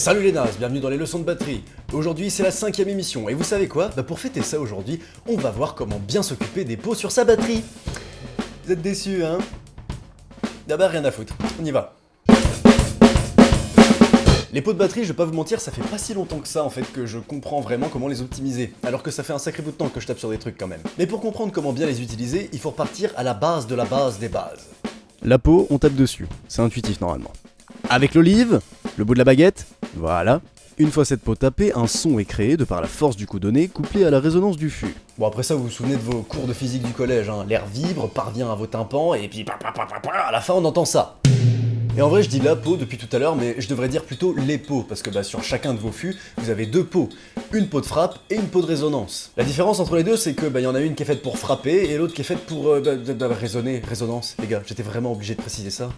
Salut les nazes, bienvenue dans les leçons de batterie. Aujourd'hui c'est la 5ème émission et vous savez quoi? Pour fêter ça aujourd'hui, on va voir comment bien s'occuper des pots sur sa batterie. Vous êtes déçus hein? Rien à foutre, on y va. Les pots de batterie, je vais pas vous mentir, ça fait pas si longtemps que ça en fait que je comprends vraiment comment les optimiser, alors que ça fait un sacré bout de temps que je tape sur des trucs quand même. Mais pour comprendre comment bien les utiliser, il faut repartir à la base de la base des bases. La peau, on tape dessus, c'est intuitif normalement. Avec l'olive, le bout de la baguette, voilà. Une fois cette peau tapée, un son est créé de par la force du coup donné, couplé à la résonance du fût. Bon après ça vous vous souvenez de vos cours de physique du collège, hein. L'air vibre, parvient à vos tympans, et puis à la fin on entend ça. Et en vrai je dis la peau depuis tout à l'heure, mais je devrais dire plutôt les pots, parce que sur chacun de vos fûts, vous avez deux pots. Une peau de frappe et une peau de résonance. La différence entre les deux, c'est que y en a une qui est faite pour frapper, et l'autre qui est faite pour résonner. Résonance, les gars, j'étais vraiment obligé de préciser ça.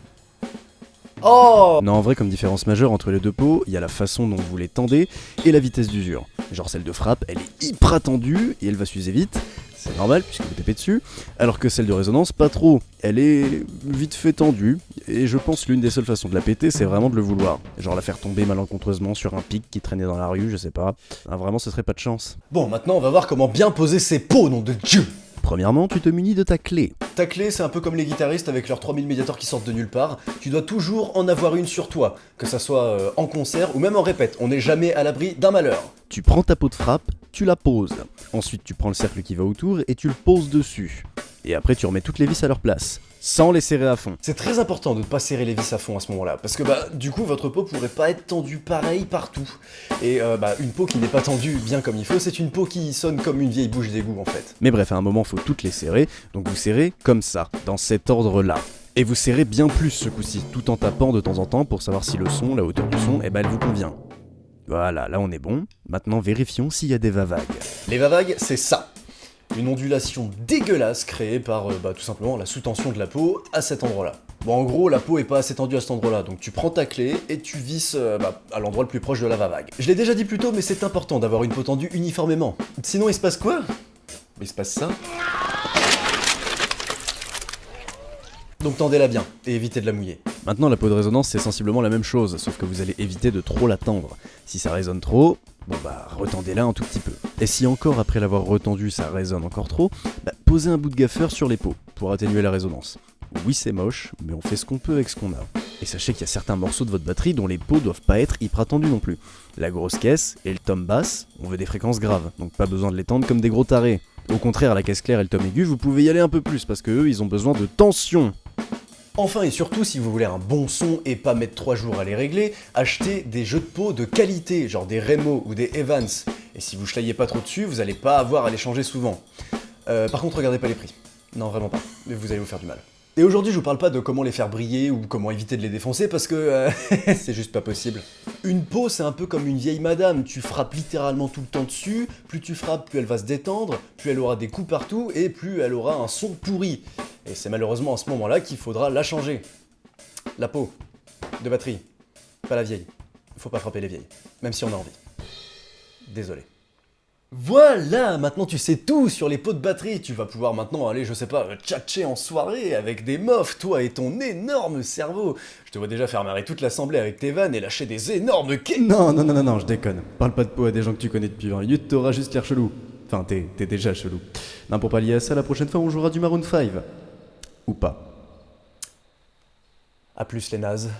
Oh! Non, en vrai, comme différence majeure entre les deux pots, il y a la façon dont vous les tendez et la vitesse d'usure. Genre celle de frappe, elle est hyper tendue et elle va s'user vite, c'est normal puisque vous tapez dessus, alors que celle de résonance, pas trop. Elle est vite fait tendue, et je pense l'une des seules façons de la péter, c'est vraiment de le vouloir. Genre la faire tomber malencontreusement sur un pic qui traînait dans la rue, je sais pas. Ah, vraiment, ce serait pas de chance. Bon, maintenant on va voir comment bien poser ces pots, nom de Dieu! Premièrement, tu te munis de ta clé. Ta clé, c'est un peu comme les guitaristes avec leurs 3000 médiators qui sortent de nulle part. Tu dois toujours en avoir une sur toi, que ça soit en concert ou même en répète. On n'est jamais à l'abri d'un malheur. Tu prends ta peau de frappe, tu la poses. Ensuite, tu prends le cercle qui va autour et tu le poses dessus. Et après, tu remets toutes les vis à leur place, sans les serrer à fond. C'est très important de ne pas serrer les vis à fond à ce moment-là, parce que du coup, votre peau pourrait pas être tendue pareil partout. Et une peau qui n'est pas tendue bien comme il faut, c'est une peau qui sonne comme une vieille bouche d'égout en fait. Mais bref, à un moment, faut toutes les serrer, donc vous serrez comme ça, dans cet ordre-là. Et vous serrez bien plus ce coup-ci, tout en tapant de temps en temps pour savoir si le son, la hauteur du son, elle vous convient. Voilà, là on est bon. Maintenant, vérifions s'il y a des va-vagues. Les va-vagues, c'est ça. Une ondulation dégueulasse créée par tout simplement la sous-tension de la peau à cet endroit-là. Bon, en gros, la peau est pas assez tendue à cet endroit-là, donc tu prends ta clé et tu visses à l'endroit le plus proche de la va-vague. Je l'ai déjà dit plus tôt, mais c'est important d'avoir une peau tendue uniformément. Sinon, il se passe quoi? Il se passe ça. Donc tendez-la bien, et évitez de la mouiller. Maintenant, la peau de résonance, c'est sensiblement la même chose, sauf que vous allez éviter de trop la tendre. Si ça résonne trop, retendez-la un tout petit peu. Et si encore, après l'avoir retendue, ça résonne encore trop, posez un bout de gaffeur sur les peaux, pour atténuer la résonance. Oui, c'est moche, mais on fait ce qu'on peut avec ce qu'on a. Et sachez qu'il y a certains morceaux de votre batterie dont les peaux doivent pas être hyper tendues non plus. La grosse caisse et le tom basse, on veut des fréquences graves, donc pas besoin de les tendre comme des gros tarés. Au contraire, la caisse claire et le tom aigu, vous pouvez y aller un peu plus, parce que eux, ils ont besoin de tension. Enfin et surtout, si vous voulez un bon son et pas mettre 3 jours à les régler, achetez des jeux de peau de qualité, genre des Remo ou des Evans. Et si vous chlayez pas trop dessus, vous allez pas avoir à les changer souvent. Par contre, regardez pas les prix. Non, vraiment pas. Vous allez vous faire du mal. Et aujourd'hui, je vous parle pas de comment les faire briller ou comment éviter de les défoncer parce que c'est juste pas possible. Une peau, c'est un peu comme une vieille madame. Tu frappes littéralement tout le temps dessus. Plus tu frappes, plus elle va se détendre, plus elle aura des coups partout et plus elle aura un son pourri. Et c'est malheureusement à ce moment-là qu'il faudra la changer. La peau de batterie, pas la vieille. Faut pas frapper les vieilles, même si on a envie. Désolé. Voilà, maintenant tu sais tout sur les pots de batterie. Tu vas pouvoir maintenant aller, je sais pas, tchatcher en soirée avec des meufs, toi et ton énorme cerveau. Je te vois déjà faire marrer toute l'assemblée avec tes vannes et lâcher des énormes Non, je déconne. Parle pas de peau à des gens que tu connais depuis 20 minutes, t'auras juste l'air chelou. Enfin, t'es déjà chelou. Non, pour pallier à ça, la prochaine fois on jouera du Maroon 5. Ou pas. A plus les nazes.